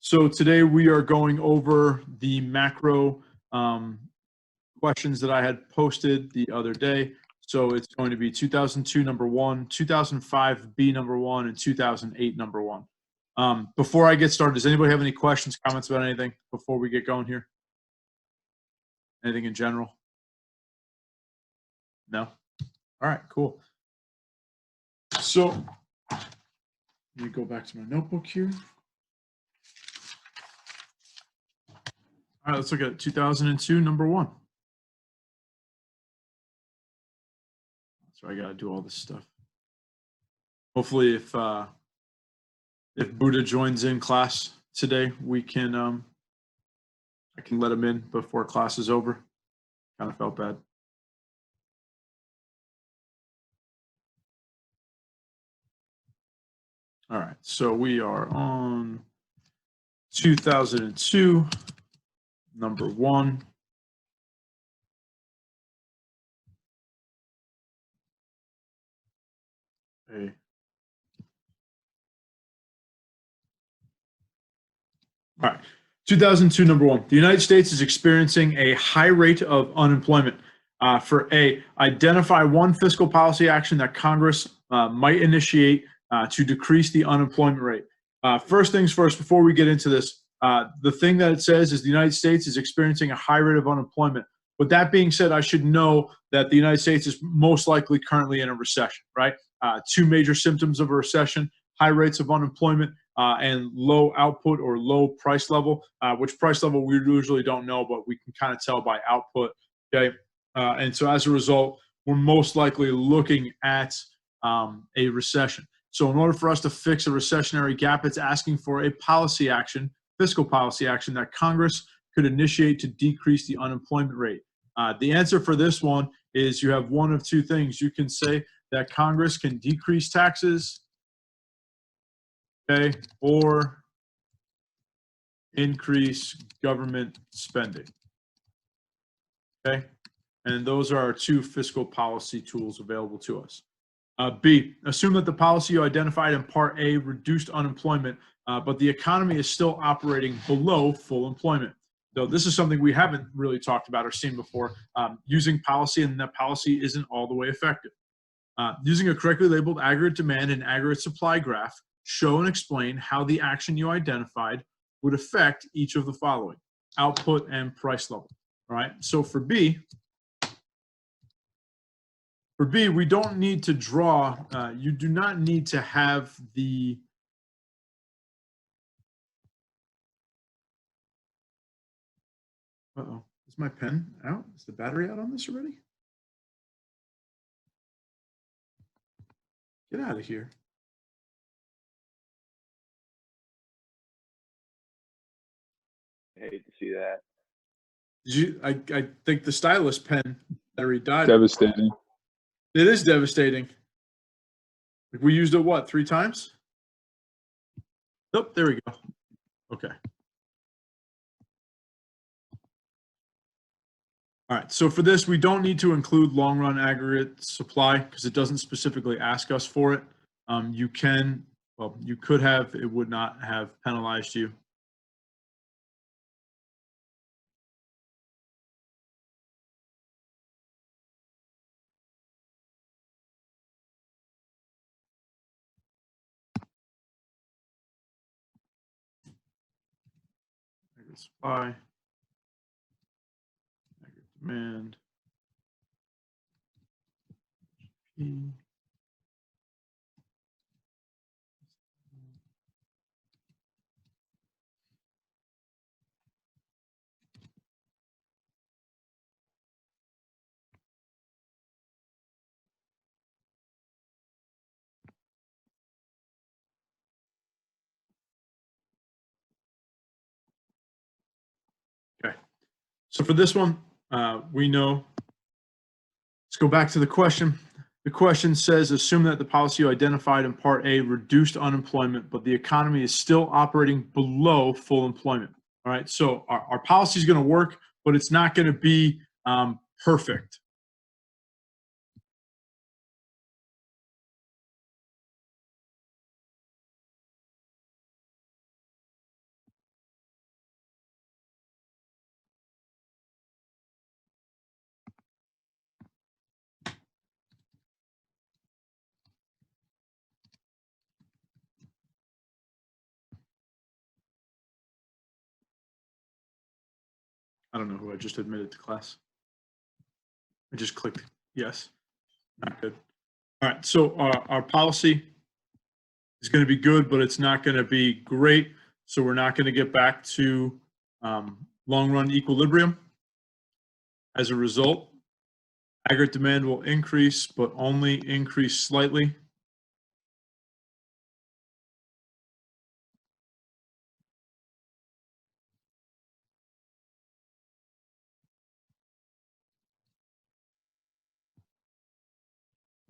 So today we are going over the macro questions that I had posted the other day. So it's going to be 2002 number one, 2005 B number one, and 2008 number one. Before I get started, does anybody have any questions, comments about anything before we get going here? Anything in general? No? All right, cool. So let me go back to my notebook here. All right, let's look at 2002 number one. So I got to do all this stuff. Hopefully, if Buddha joins in class today, we can I can let him in before class is over. Kind of felt bad. All right, so we are on 2002 number one. Okay. All right, 2002 number one. The United States is experiencing a high rate of unemployment. For A, identify one fiscal policy action that Congress might initiate to decrease the unemployment rate. First things first, before we get into this, the thing that it says is the United States is experiencing a high rate of unemployment. With that being said, I should know that the United States is most likely currently in a recession, right? Two major symptoms of a recession: high rates of unemployment and low output or low price level, which price level we usually don't know, but we can kind of tell by output, okay? And so as a result, we're most likely looking at a recession. So in order for us to fix a recessionary gap, it's asking for a policy action, fiscal policy action that Congress could initiate to decrease the unemployment rate. The answer for this one is you have one of two things. You can say that Congress can decrease taxes, okay, or increase government spending, okay? And those are our two fiscal policy tools available to us. B, assume that the policy you identified in Part A reduced unemployment, but the economy is still operating below full employment. Though this is something we haven't really talked about or seen before, using policy, and that policy isn't all the way effective. Using a correctly labeled aggregate demand and aggregate supply graph, show and explain how the action you identified would affect each of the following: output and price level. All right, so for B, we don't need to draw, you do not need to have the, is my pen out? Is the battery out on this already? Get out of here. I hate to see that. I think the stylus pen battery died. Devastating. It is devastating. We used it, what, 3 times? Nope, there we go. Okay. All right, so for this, we don't need to include long-run aggregate supply because it doesn't specifically ask us for it. You can, well, you could have, it would not have penalized you. Aggregate supply, aggregate demand, P. Okay, so for this one, we know, let's go back to the question. The question says, assume that the policy you identified in Part A reduced unemployment, but the economy is still operating below full employment. All right, so our policy is going to work, but it's not going to be perfect. I don't know who I just admitted to class. I just clicked yes. Not good. All right, so our policy is going to be good, but it's not going to be great. So we're not going to get back to long run equilibrium. As a result, aggregate demand will increase, but only increase slightly.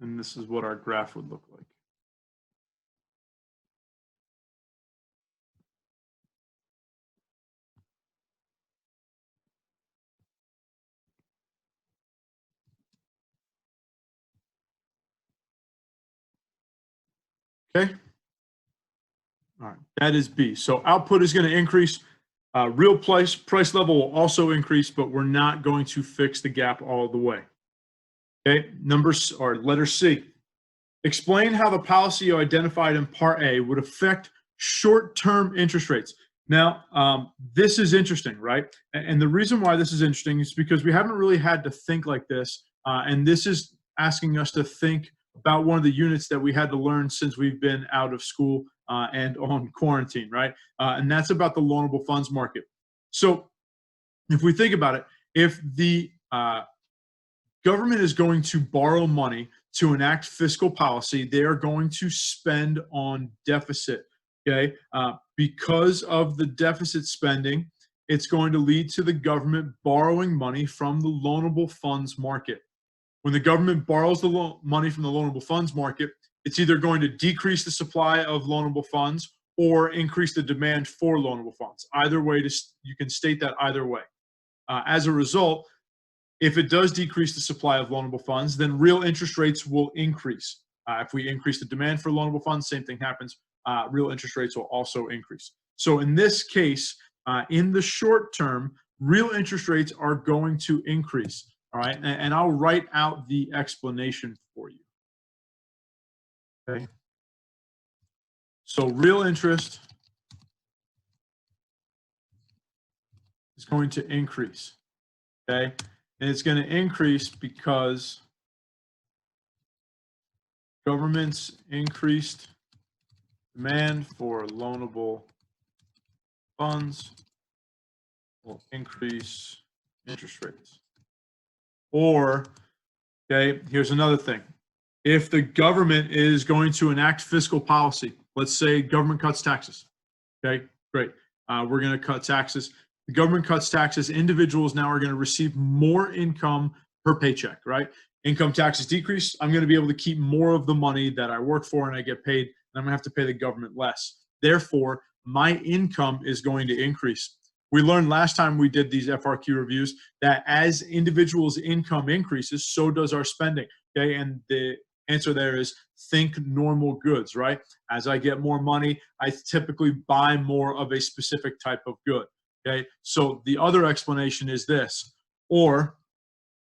And this is what our graph would look like. Okay. All right, that is B. So output is going to increase. Real price level will also increase, but we're not going to fix the gap all the way. Okay, letter C. Explain how the policy you identified in Part A would affect short-term interest rates. Now, this is interesting, right? And the reason why this is interesting is because we haven't really had to think like this, and this is asking us to think about one of the units that we had to learn since we've been out of school and on quarantine, right? And that's about the loanable funds market. So if we think about it, if the government is going to borrow money to enact fiscal policy, they are going to spend on deficit, okay? Because of the deficit spending, it's going to lead to the government borrowing money from the loanable funds market. When the government borrows the money from the loanable funds market, it's either going to decrease the supply of loanable funds or increase the demand for loanable funds. Either way, you can state that either way. As a result, if it does decrease the supply of loanable funds, then real interest rates will increase. If we increase the demand for loanable funds, same thing happens. Real interest rates will also increase. So in this case, in the short term, real interest rates are going to increase. All right, and I'll write out the explanation for you. Okay. So real interest is going to increase. Okay. And it's going to increase because government's increased demand for loanable funds will increase interest rates. Or, okay, here's another thing. If the government is going to enact fiscal policy, let's say government cuts taxes. Okay, great. We're going to cut taxes. The government cuts taxes. Individuals now are going to receive more income per paycheck, right? Income taxes decrease. I'm going to be able to keep more of the money that I work for and I get paid, and I'm going to have to pay the government less. Therefore, my income is going to increase. We learned last time we did these FRQ reviews that as individuals' income increases, so does our spending. Okay, and the answer there is think normal goods, right? As I get more money, I typically buy more of a specific type of good. Okay, so the other explanation is this, or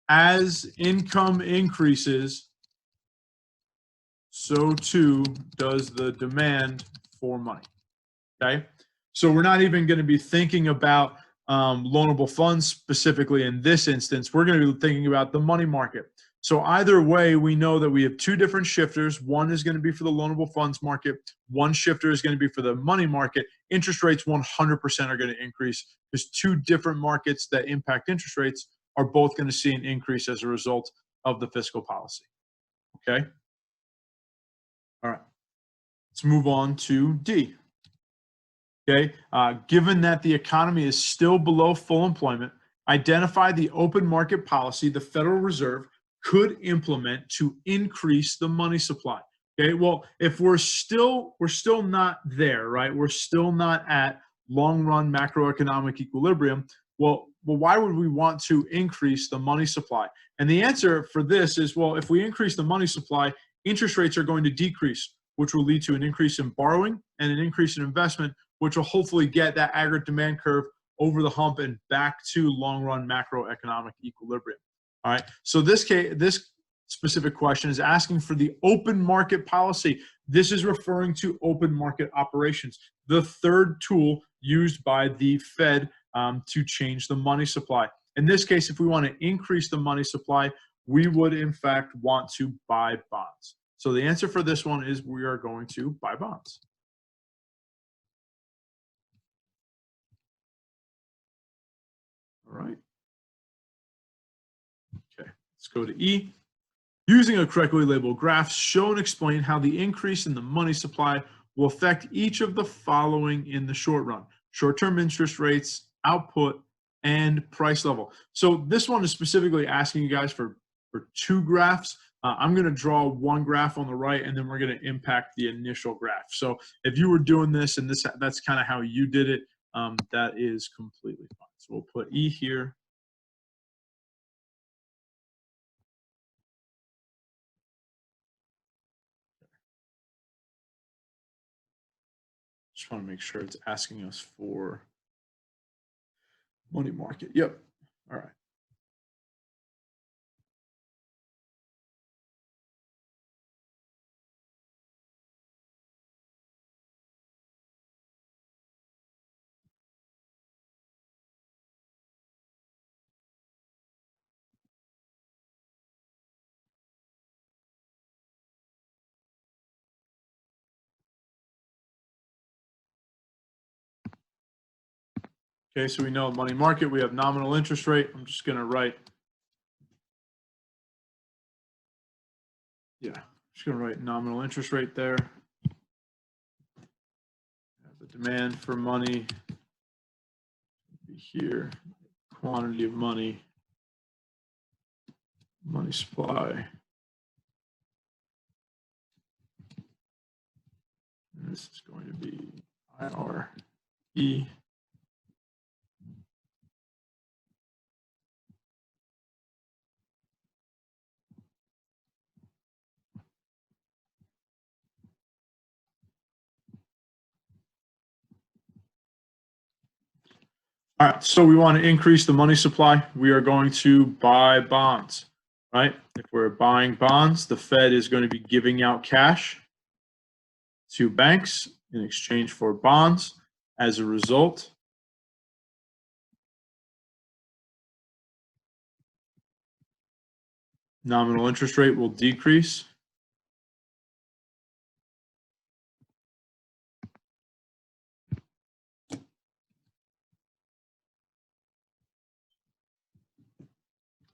as income increases, so too does the demand for money. Okay, so we're not even going to be thinking about loanable funds specifically in this instance. We're going to be thinking about the money market. So either way, we know that we have two different shifters. One is going to be for the loanable funds market. One shifter is going to be for the money market. Interest rates 100% are going to increase because two different markets that impact interest rates are both going to see an increase as a result of the fiscal policy. Okay. All right. Let's move on to D. Okay. Given that the economy is still below full employment, identify the open market policy the Federal Reserve could implement to increase the money supply. Okay, well, if we're still not there, right? We're still not at long-run macroeconomic equilibrium. Well, why would we want to increase the money supply? And the answer for this is, well, if we increase the money supply, interest rates are going to decrease, which will lead to an increase in borrowing and an increase in investment, which will hopefully get that aggregate demand curve over the hump and back to long-run macroeconomic equilibrium. All right, so this specific question is asking for the open market policy. This is referring to open market operations, the third tool used by the Fed to change the money supply. In this case, if we want to increase the money supply, we would in fact want to buy bonds. So the answer for this one is we are going to buy bonds. All right. Okay, let's go to E. Using a correctly labeled graph, show and explain how the increase in the money supply will affect each of the following in the short run: short-term interest rates, output, and price level. So this one is specifically asking you guys for two graphs. I'm going to draw one graph on the right, and then we're going to impact the initial graph. So if you were doing this and that's kind of how you did it, that is completely fine. So we'll put E here. Just want to make sure it's asking us for money market. Yep. All right. Okay, so we know money market, we have nominal interest rate. I'm just going to write, nominal interest rate there. The demand for money be here, quantity of money, money supply. And this is going to be IRE. All right, so we want to increase the money supply. We are going to buy bonds, right? If we're buying bonds, the Fed is going to be giving out cash to banks in exchange for bonds. As a result, nominal interest rate will decrease.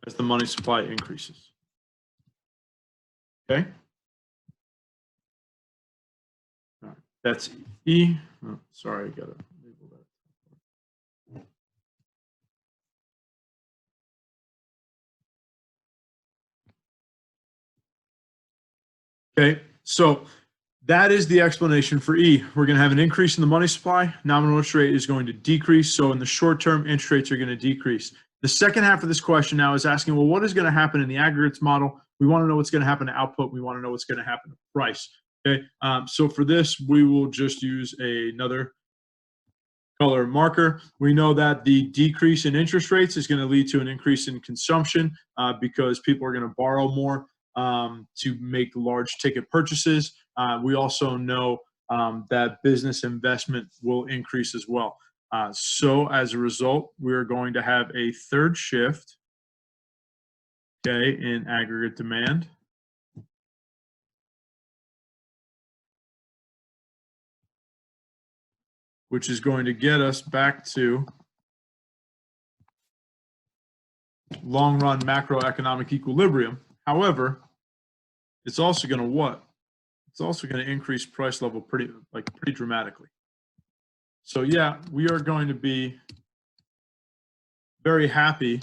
As the money supply increases. Okay. All right. That's E. Oh, sorry, I gotta label that. Okay, so that is the explanation for E. We're going to have an increase in the money supply. Nominal interest rate is going to decrease. So in the short term, interest rates are going to decrease. The second half of this question now is asking, well, what is going to happen in the aggregates model? We want to know what's going to happen to output. We want to know what's going to happen to price. Okay, so for this, we will just use another color marker. We know that the decrease in interest rates is going to lead to an increase in consumption because people are going to borrow more to make large ticket purchases. We also know that business investment will increase as well. So as a result, we're going to have a third shift, okay, in aggregate demand. Which is going to get us back to long-run macroeconomic equilibrium. However, it's also going to what? It's also going to increase price level pretty dramatically. So yeah, we are going to be very happy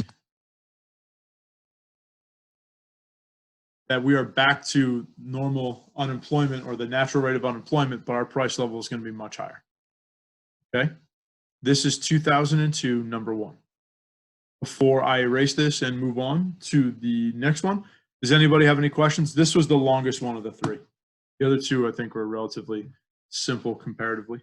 that we are back to normal unemployment or the natural rate of unemployment, but our price level is going to be much higher. Okay, this is 2002, number one. Before I erase this and move on to the next one, does anybody have any questions? This was the longest one of the three. The other two, I think, were relatively simple comparatively.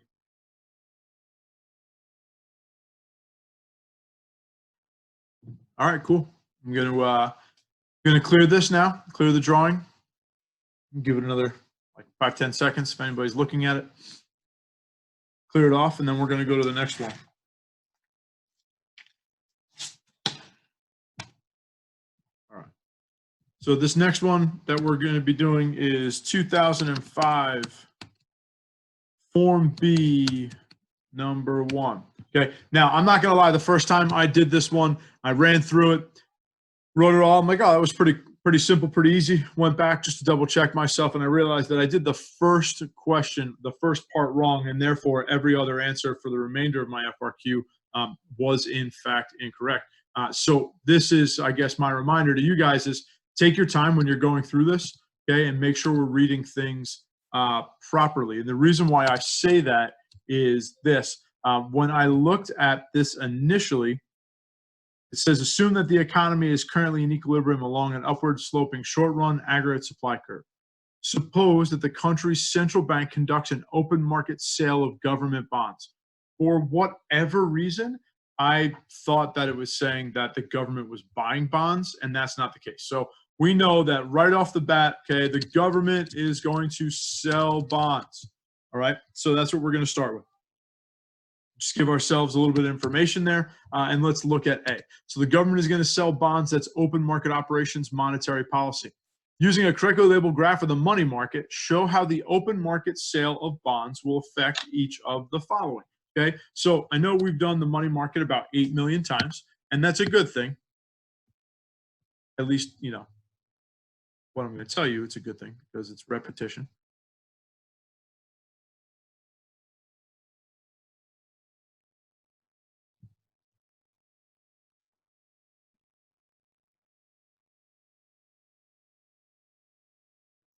All right, cool. I'm gonna clear this now, clear the drawing. Give it another like 5-10 seconds if anybody's looking at it. Clear it off, and then we're gonna go to the next one. So this next one that we're going to be doing is 2005 Form B number 1. Okay. Now, I'm not going to lie. The first time I did this one, I ran through it, wrote it all. I'm like, oh, that was pretty simple, pretty easy. Went back just to double check myself, and I realized that I did the first question, the first part wrong, and therefore every other answer for the remainder of my FRQ was in fact incorrect. So this is, I guess, my reminder to you guys is take your time when you're going through this, okay, and make sure we're reading things properly. And the reason why I say that is this. When I looked at this initially, it says, assume that the economy is currently in equilibrium along an upward sloping short-run aggregate supply curve. Suppose that the country's central bank conducts an open market sale of government bonds. For whatever reason, I thought that it was saying that the government was buying bonds, and that's not the case. So we know that right off the bat, okay, the government is going to sell bonds. All right, so that's what we're going to start with. Just give ourselves a little bit of information there, and let's look at A. So the government is going to sell bonds. That's open market operations, monetary policy. Using a correctly labeled graph of the money market, show how the open market sale of bonds will affect each of the following. Okay, so I know we've done the money market about 8 million times, and that's a good thing. At least, you know, what I'm going to tell you, it's a good thing because it's repetition.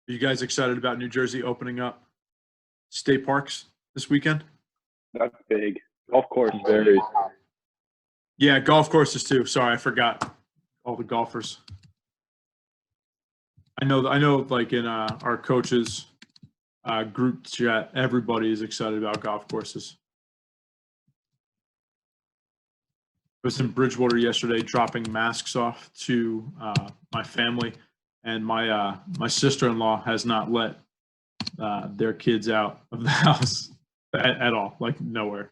Are you guys excited about New Jersey opening up state parks this weekend? That's big. Golf course. Very. Yeah, golf courses too. Sorry, I forgot all the golfers. I know, like in our coaches group chat, everybody is excited about golf courses. I was in Bridgewater yesterday dropping masks off to my family, and my sister-in-law has not let their kids out of the house at all, like nowhere.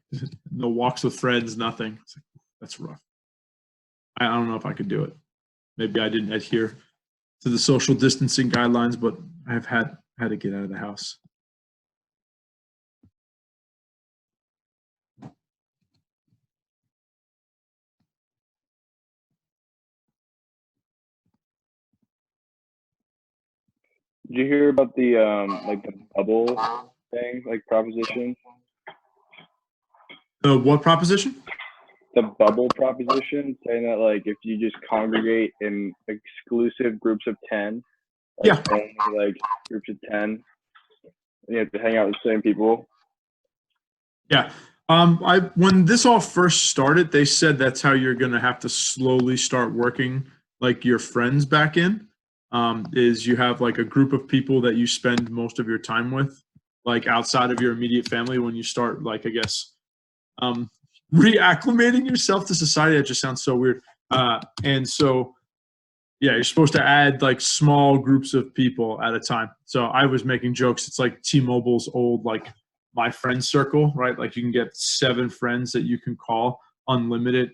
No walks with friends, nothing. It's like, that's rough. I don't know if I could do it. Maybe I didn't adhere to the social distancing guidelines, but I've had to get out of the house. Did you hear about the like the bubble thing, like proposition? The what proposition? The bubble proposition, saying that like if you just congregate in exclusive groups of 10, Yeah. only, like groups of 10, you have to hang out with the same people. Yeah. When this all first started, they said that's how you're going to have to slowly start working like your friends back in. Is you have like a group of people that you spend most of your time with, like outside of your immediate family. When you start, like, I guess, reacclimating yourself to society, that just sounds so weird. And so, yeah, you're supposed to add like small groups of people at a time. So I was making jokes. It's like T-Mobile's old, like, my friend circle, right? Like you can get 7 friends that you can call unlimited,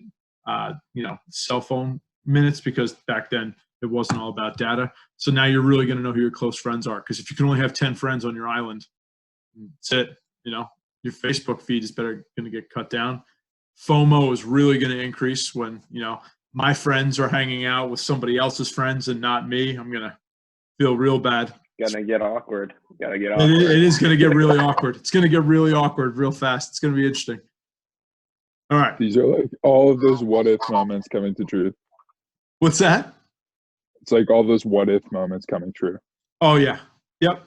cell phone minutes, because back then it wasn't all about data. So now you're really going to know who your close friends are. Because if you can only have 10 friends on your island, that's it. You know, your Facebook feed is going to get cut down. FOMO is really going to increase when, you know, my friends are hanging out with somebody else's friends and not me. I'm going to feel real bad. Gonna get awkward. Gotta get awkward. It is going to get really awkward. It's going to get really awkward real fast. It's going to be interesting. All right. These are like all of those what if moments coming to truth. What's that? It's like all those what if moments coming true. Oh, yeah. Yep.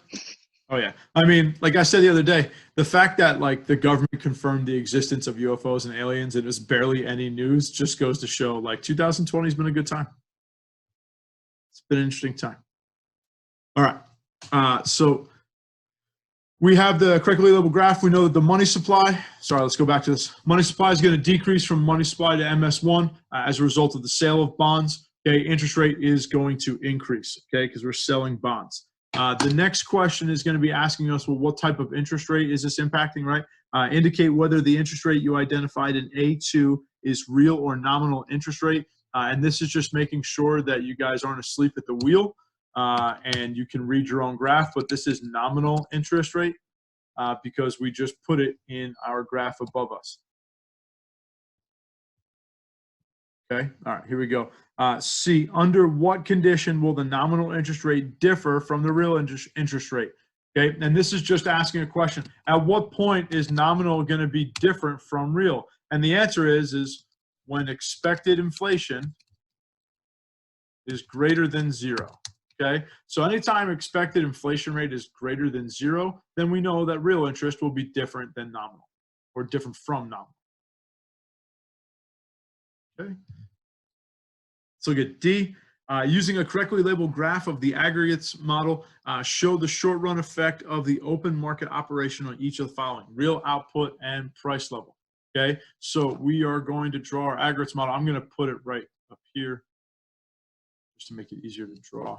Oh, yeah. I mean, like I said the other day, the fact that like the government confirmed the existence of UFOs and aliens and there's barely any news just goes to show like 2020 has been a good time. It's been an interesting time. All right. So we have the correctly labeled graph. We know that the money supply, sorry, let's go back to this. Money supply is going to decrease from money supply to MS1 as a result of the sale of bonds. Okay, interest rate is going to increase, okay, because we're selling bonds. The next question is going to be asking us, well, what type of interest rate is this impacting, right? Indicate whether the interest rate you identified in A2 is real or nominal interest rate. And this is just making sure that you guys aren't asleep at the wheel. and you can read your own graph, but this is nominal interest rate because we just put it in our graph above us. Okay, all right, here we go. C, under what condition will the nominal interest rate differ from the real interest rate? Okay, and this is just asking a question. At what point is nominal going to be different from real? And the answer is when expected inflation is greater than 0. Okay, so anytime expected inflation rate is greater than 0, then we know that real interest will be different than nominal, or different from nominal. Okay. Let's look at D. Using a correctly labeled graph of the aggregates model, show the short run effect of the open market operation on each of the following: real output and price level. Okay, so we are going to draw our aggregates model. I'm going to put it right up here just to make it easier to draw.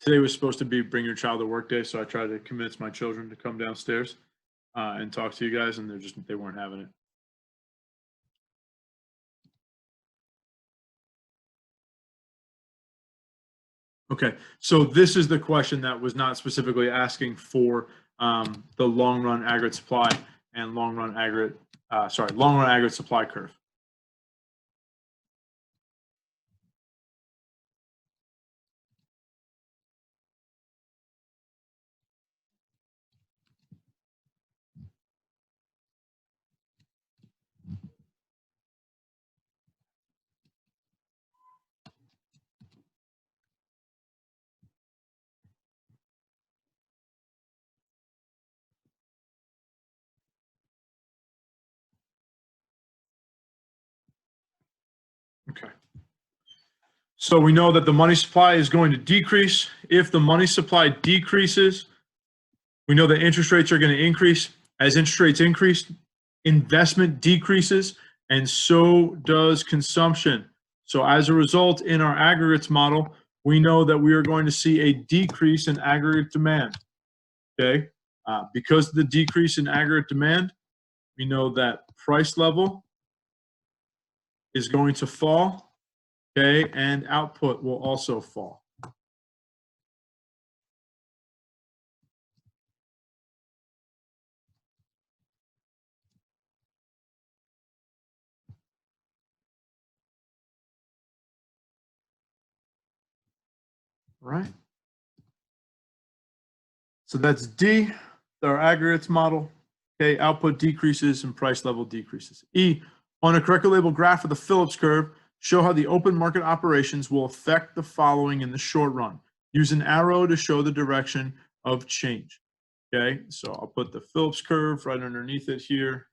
Today was supposed to be bring your child to work day, so I tried to convince my children to come downstairs and talk to you guys, and they weren't having it. Okay, so this is the question that was not specifically asking for the long run aggregate supply and long run aggregate supply curve. Okay. So we know that the money supply is going to decrease. If the money supply decreases, we know that interest rates are going to increase. As interest rates increase, investment decreases, and so does consumption. So as a result, in our aggregates model, we know that we are going to see a decrease in aggregate demand. Okay, because of the decrease in aggregate demand, we know that price level is going to fall. Okay, and output will also fall. Right. So that's D, our aggregates model. Okay, output decreases and price level decreases. E, on a correctly labeled graph of the Phillips curve, show how the open market operations will affect the following in the short run. Use an arrow to show the direction of change. Okay, so I'll put the Phillips curve right underneath it here.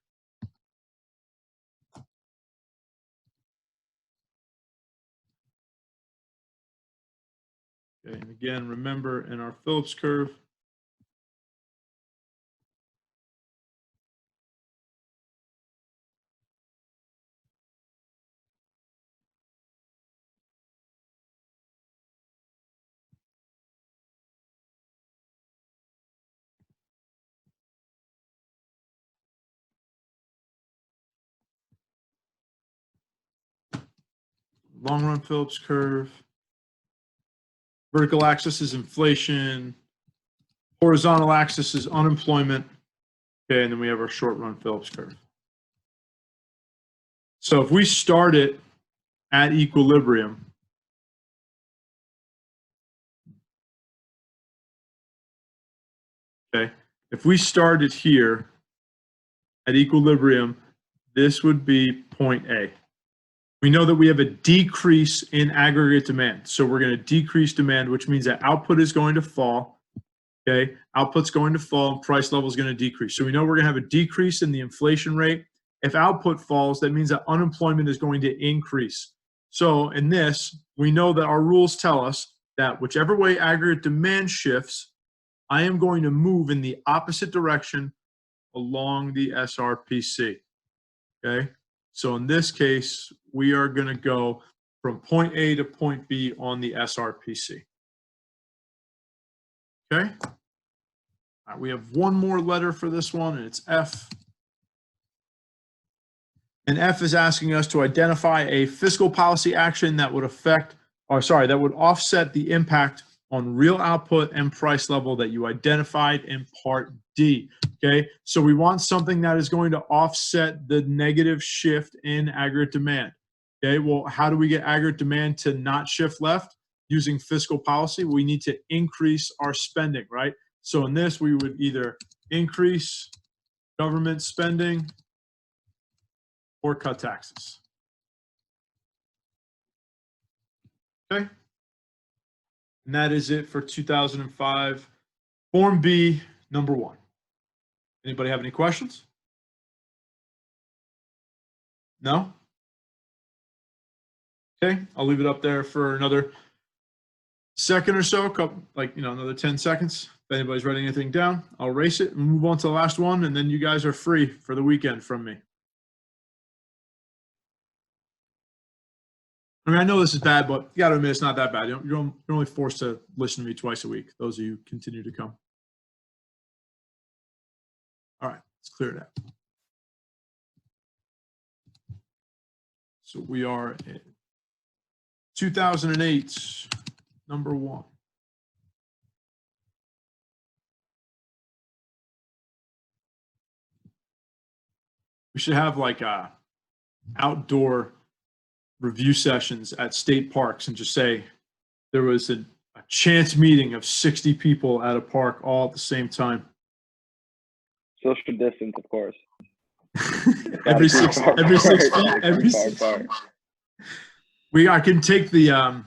Okay, and again, remember in our Phillips curve, long run Phillips curve. Vertical axis is inflation. Horizontal axis is unemployment. Okay, and then we have our short run Phillips curve. So if we start it at equilibrium, okay, if we started here at equilibrium, this would be point A. We know that we have a decrease in aggregate demand. So we're going to decrease demand, which means that output is going to fall. Okay, output's going to fall, price level is going to decrease. So we know we're going to have a decrease in the inflation rate. If output falls, that means that unemployment is going to increase. So in this, we know that our rules tell us that whichever way aggregate demand shifts, I am going to move in the opposite direction along the SRPC. Okay, so in this case, we are going to go from point A to point B on the SRPC. Okay, all right, we have one more letter for this one, and it's F. And F is asking us to identify a fiscal policy action that would that would offset the impact on real output and price level that you identified in part D. Okay, so we want something that is going to offset the negative shift in aggregate demand. Okay, well, how do we get aggregate demand to not shift left? Using fiscal policy, we need to increase our spending, right? So in this, we would either increase government spending or cut taxes. Okay. And that is it for 2005 Form B, number 1. Anybody have any questions? No? Okay, I'll leave it up there for another second or so, another 10 seconds. If anybody's writing anything down, I'll erase it and move on to the last one, and then you guys are free for the weekend from me. I mean, I know this is bad, but you got to admit it's not that bad. You're only forced to listen to me twice a week. Those of you who continue to come. All right, let's clear it out. So we are at 2008, number 1. We should have like outdoor review sessions at state parks and just say there was a chance meeting of 60 people at a park all at the same time. Social distance, of course. every 6 feet. I can take the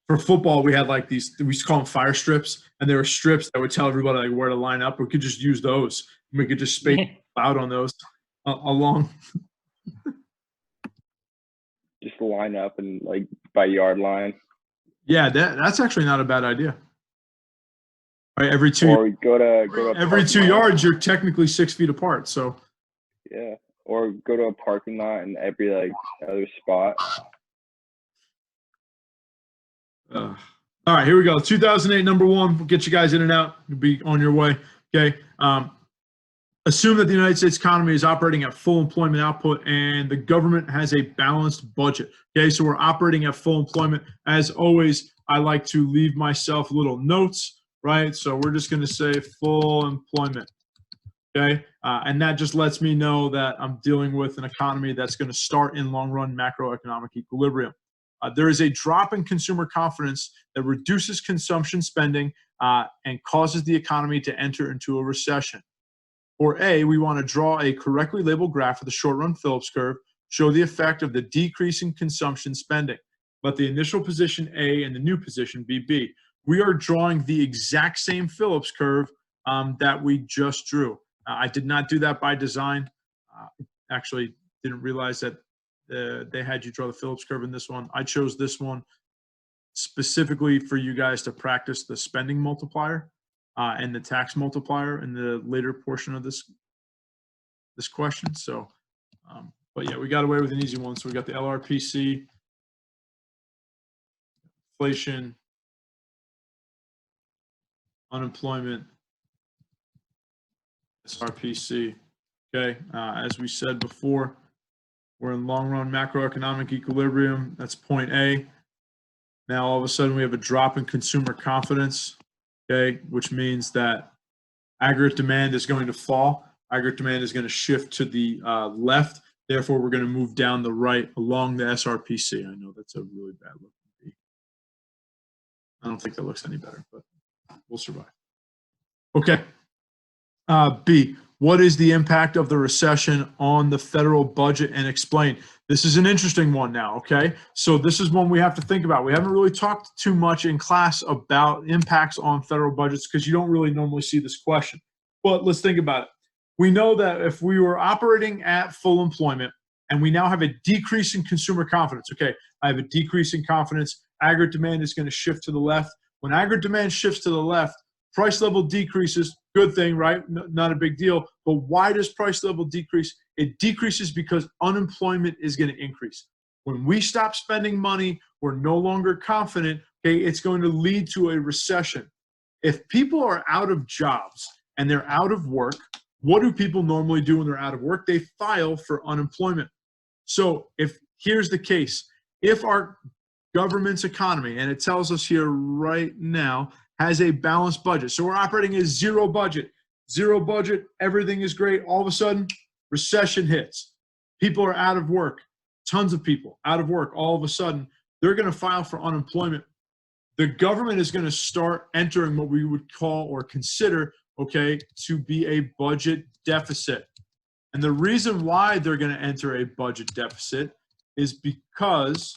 for football, we had like these, we used to call them fire strips, and there were strips that would tell everybody like where to line up. We could just use those. We could just space out on those along. Just line up and like by yard line. Yeah, that's actually not a bad idea. All right, every 2 go to every 2 yards, you're technically 6 feet apart. So yeah, or go to a parking lot in every like other spot. All right, here we go. 2008, number 1. We'll get you guys in and out. You'll be on your way. Okay. Assume that the United States economy is operating at full employment output and the government has a balanced budget. Okay, so we're operating at full employment. As always, I like to leave myself little notes, right? So we're just going to say full employment. Okay, and that just lets me know that I'm dealing with an economy that's going to start in long-run macroeconomic equilibrium. There is a drop in consumer confidence that reduces consumption spending and causes the economy to enter into a recession. For A, we want to draw a correctly labeled graph of the short-run Phillips curve, show the effect of the decrease in consumption spending. Let the initial position A and the new position be B. We are drawing the exact same Phillips curve that we just drew. I did not do that by design. Actually, didn't realize that they had you draw the Phillips curve in this one. I chose this one specifically for you guys to practice the spending multiplier and the tax multiplier in the later portion of this question. So, but yeah, we got away with an easy one. So we got the LRPC, inflation, unemployment, SRPC. Okay, as we said before, we're in long-run macroeconomic equilibrium. That's point A. Now all of a sudden we have a drop in consumer confidence. Okay, which means that aggregate demand is going to fall. Aggregate demand is going to shift to the left. Therefore, we're going to move down the right along the SRPC. I know that's a really bad look. I don't think that looks any better, but we'll survive. Okay. B, what is the impact of the recession on the federal budget, and explain? This is an interesting one now, okay? So this is one we have to think about. We haven't really talked too much in class about impacts on federal budgets because you don't really normally see this question. But let's think about it. We know that if we were operating at full employment and we now have a decrease in consumer confidence, okay, I have a decrease in confidence, aggregate demand is going to shift to the left. When aggregate demand shifts to the left, price level decreases, Good thing, right? Not a big deal. But why does price level decrease? It decreases because unemployment is going to increase. When we stop spending money, we're no longer confident, okay, it's going to lead to a recession. If people are out of jobs and they're out of work, what do people normally do when they're out of work? They file for unemployment. So here's the case, if our government's economy, and it tells us here right now, has a balanced budget. So we're operating a zero budget, everything is great. All of a sudden, recession hits. People are out of work, tons of people out of work. All of a sudden, they're going to file for unemployment. The government is going to start entering what we would call or consider, okay, to be a budget deficit. And the reason why they're going to enter a budget deficit is because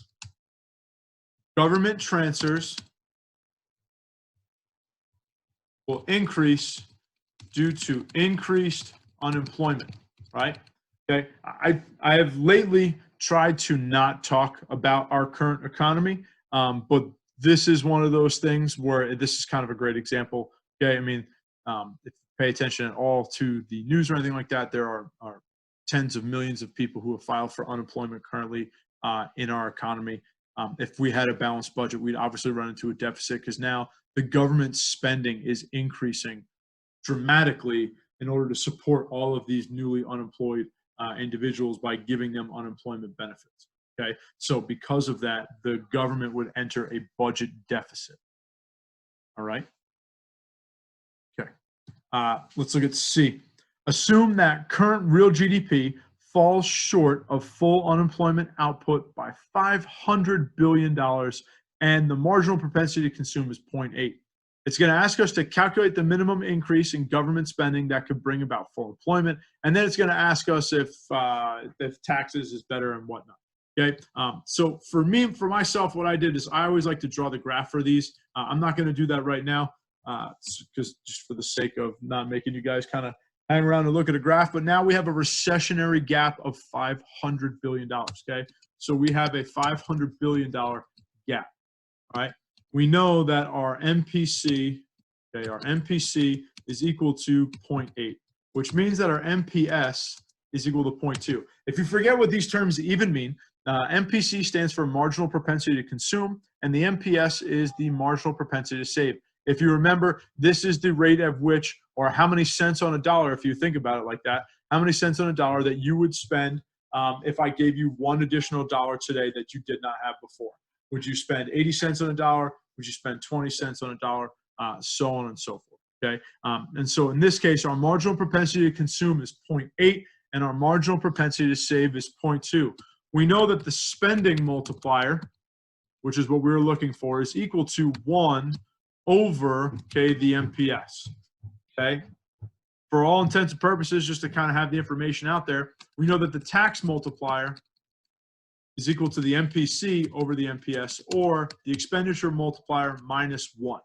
government transfers will increase due to increased unemployment, right? Okay, I have lately tried to not talk about our current economy, but this is one of those things where this is kind of a great example. Okay, I mean, if you pay attention at all to the news or anything like that, there are tens of millions of people who have filed for unemployment currently in our economy. If we had a balanced budget, we'd obviously run into a deficit because now the government spending is increasing dramatically in order to support all of these newly unemployed individuals by giving them unemployment benefits. Okay, so because of that, the government would enter a budget deficit. All right. Okay, let's look at C. Assume that current real GDP falls short of full unemployment output by $500 billion and the marginal propensity to consume is 0.8. It's going to ask us to calculate the minimum increase in government spending that could bring about full employment, and then it's going to ask us if taxes is better and whatnot. Okay, so for myself, what I did is I always like to draw the graph for these. I'm not going to do that right now because just for the sake of not making you guys kind of hang around and look at a graph. But now we have a recessionary gap of $500 billion. Okay, so we have a $500 billion gap. All right. We know that our MPC, okay, our MPC is equal to 0.8, which means that our MPS is equal to 0.2. If you forget what these terms even mean, MPC stands for marginal propensity to consume, and the MPS is the marginal propensity to save. If you remember, this is the rate at which, or how many cents on a dollar, if you think about it like that, how many cents on a dollar that you would spend if I gave you one additional dollar today that you did not have before. Would you spend 80 cents on a dollar? Would you spend 20 cents on a dollar? So on and so forth, okay? And so in this case, our marginal propensity to consume is 0.8, and our marginal propensity to save is 0.2. We know that the spending multiplier, which is what we were looking for, is equal to 1 over, okay, the MPS, okay? For all intents and purposes, just to kind of have the information out there, we know that the tax multiplier is equal to the MPC over the MPS, or the expenditure multiplier minus 1.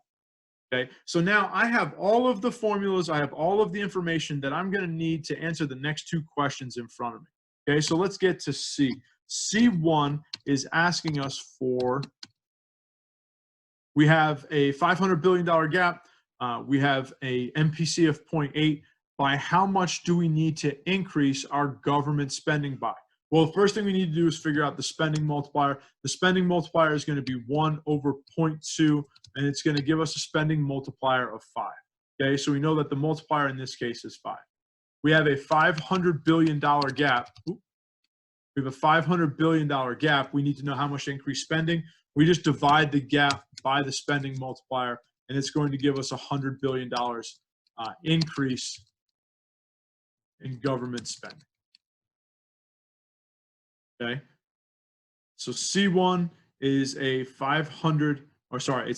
Okay, so now I have all of the formulas, I have all of the information that I'm going to need to answer the next two questions in front of me. Okay, so let's get to C. C1 is asking us for, we have a $500 billion gap, we have a MPC of 0.8. By how much do we need to increase our government spending by? Well, the first thing we need to do is figure out the spending multiplier. The spending multiplier is going to be 1 over 0.2, and it's going to give us a spending multiplier of 5. Okay, so we know that the multiplier in this case is 5. We have a $500 billion gap. We have a $500 billion gap. We need to know how much to increase spending. We just divide the gap by the spending multiplier, and it's going to give us $100 billion increase in government spending. Okay, so C1 is a it's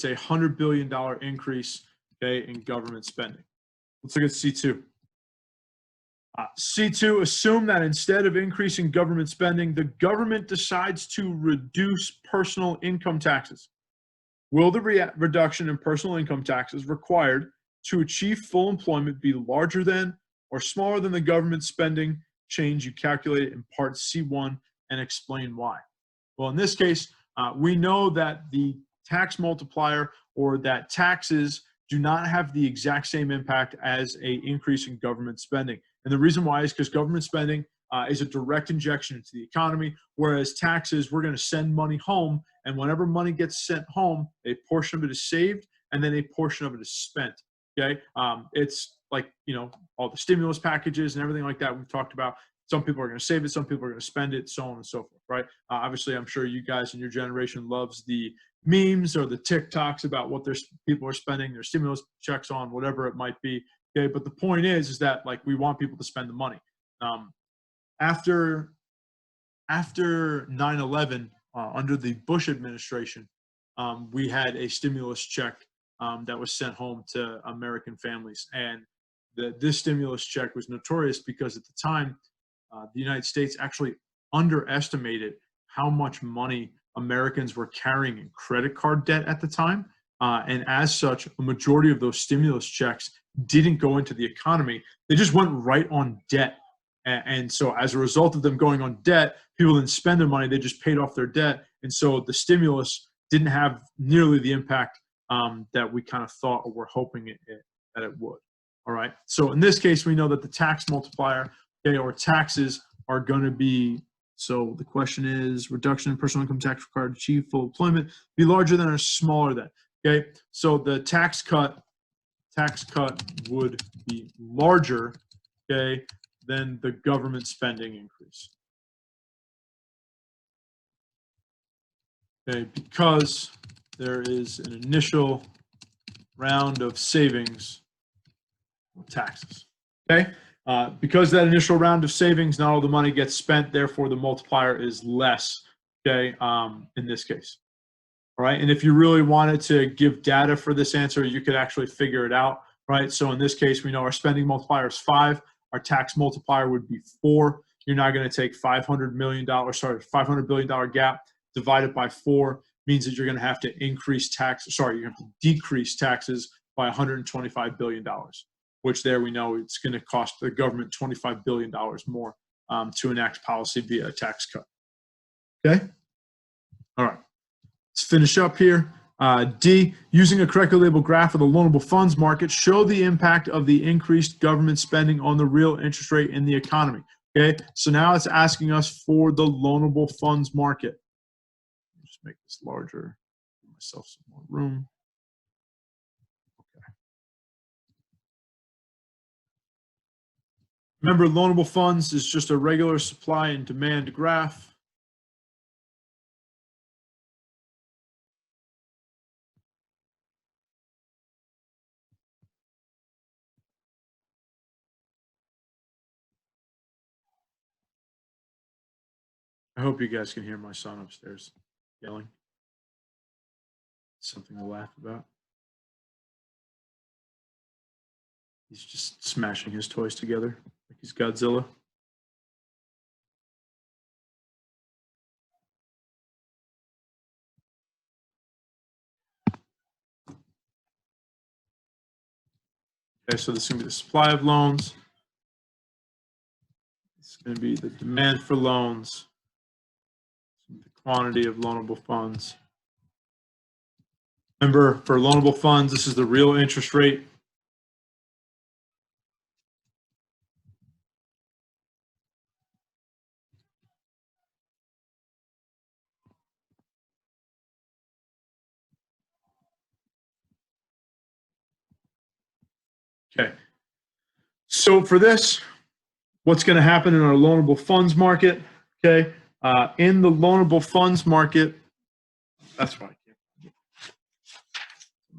a $100 billion increase, okay, in government spending. Let's look at C2. C2, assume that instead of increasing government spending, the government decides to reduce personal income taxes. Will the reduction in personal income taxes required to achieve full employment be larger than or smaller than the government spending change you calculated in part C1, and explain why? Well, in this case, we know that the tax multiplier, or that taxes do not have the exact same impact as a increase in government spending. And the reason why is because government spending is a direct injection into the economy, whereas taxes, we're going to send money home, and whenever money gets sent home, a portion of it is saved, and then a portion of it is spent. Okay, it's like, you know, all the stimulus packages and everything like that we've talked about. Some people are going to save it, some people are going to spend it, so on and so forth, right? Obviously, I'm sure you guys in your generation loves the memes or the TikToks about what people are spending their stimulus checks on, whatever it might be. Okay, but the point is that, like, we want people to spend the money. After 9/11, under the Bush administration, we had a stimulus check that was sent home to American families, and this stimulus check was notorious because at the time, the United States actually underestimated how much money Americans were carrying in credit card debt at the time. And as such, a majority of those stimulus checks didn't go into the economy. They just went right on debt. And so as a result of them going on debt, people didn't spend their money, they just paid off their debt. And so the stimulus didn't have nearly the impact that we kind of thought or were hoping that it would. All right. So in this case, we know that the tax multiplier, okay, or taxes are going to be, so the question is, reduction in personal income tax required to achieve full employment be larger than or smaller than. Okay. So the tax cut would be larger, okay, than the government spending increase. Okay, because there is an initial round of savings with taxes. Okay, because that initial round of savings, not all the money gets spent, therefore the multiplier is less. Okay, in this case. All right, and if you really wanted to give data for this answer, you could actually figure it out. Right, so in this case, we know our spending multiplier is 5. Our tax multiplier would be 4. You're now going to take $500 billion gap divided by 4 means that you're going to have to you're going to have to decrease taxes by $125 billion, which there we know it's going to cost the government $25 billion more to enact policy via a tax cut. Okay? All right. Let's finish up here. D, using a correctly labeled graph of the loanable funds market, show the impact of the increased government spending on the real interest rate in the economy. Okay, so now it's asking us for the loanable funds market. Let me just make this larger, give myself some more room. Okay. Remember, loanable funds is just a regular supply and demand graph. I hope you guys can hear my son upstairs yelling. Something to laugh about. He's just smashing his toys together like he's Godzilla. Okay, so this is going to be the supply of loans. It's going to be the demand for loans, the quantity of loanable funds. Remember, for loanable funds, this is the real interest rate. Okay. So for this, what's going to happen in our loanable funds market? Okay. In the loanable funds market, that's why I can't.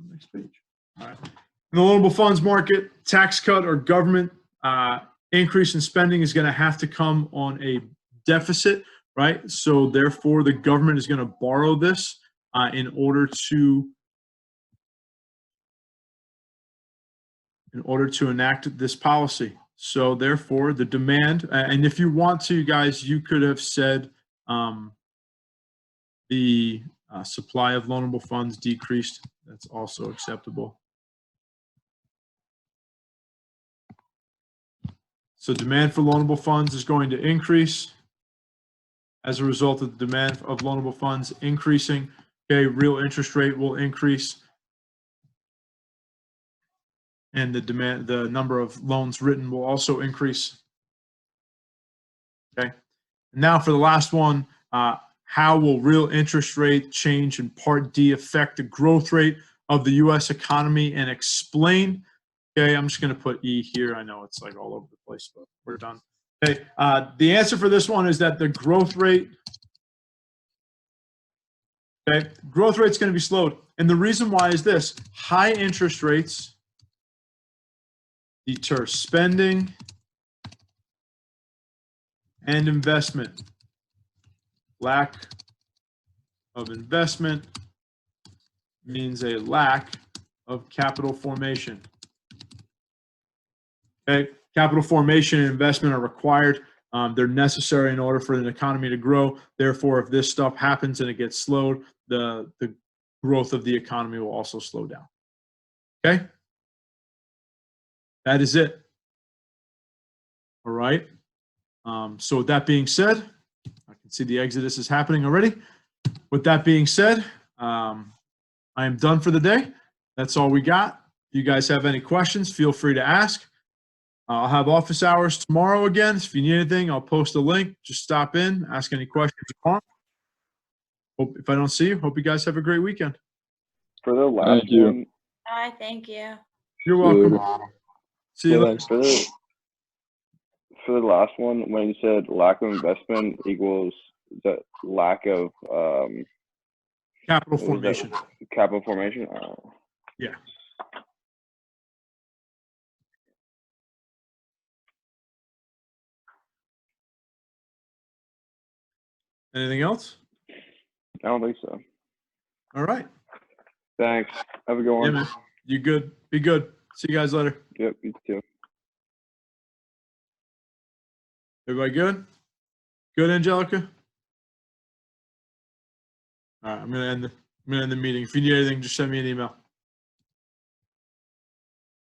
Next page. All right. In the loanable funds market, tax cut or government increase in spending is going to have to come on a deficit, right? So therefore, the government is going to borrow this in order to enact this policy. So therefore, the demand, and if you want to, guys, you could have said the supply of loanable funds decreased. That's also acceptable. So demand for loanable funds is going to increase as a result of the demand of loanable funds increasing. Okay, real interest rate will increase. and the number of loans written will also increase. Okay. Now for the last one, how will real interest rate change in Part D affect the growth rate of the U.S. economy and explain? Okay, I'm just going to put E here. I know it's like all over the place, but we're done. Okay, the answer for this one is that the growth rate, okay, growth rate's going to be slowed. And the reason why is this: high interest rates deter spending and investment. Lack of investment means a lack of capital formation. Okay, capital formation and investment are required. They're necessary in order for an economy to grow. Therefore, if this stuff happens and it gets slowed, the growth of the economy will also slow down. Okay, that is it. All right. So with that being said, I can see the exodus is happening already. With that being said, I am done for the day. That's all we got. If you guys have any questions, feel free to ask. I'll have office hours tomorrow again. If you need anything, I'll post a link. Just stop in, ask any questions you want. Hope, if I don't see you, hope you guys have a great weekend. For the last Thank you. one, Bye, thank you. You're See you welcome. See you later. for the last one, when you said lack of investment equals the lack of Capital what was that? formation. Capital formation. Yeah. Anything else? I don't think so. All right. Thanks. Have a good Yeah, one. man. You good? Be good. See you guys later. Yep, you too. Everybody good? Good, Angelica? All right, I'm gonna end the meeting. If you need anything, just send me an email.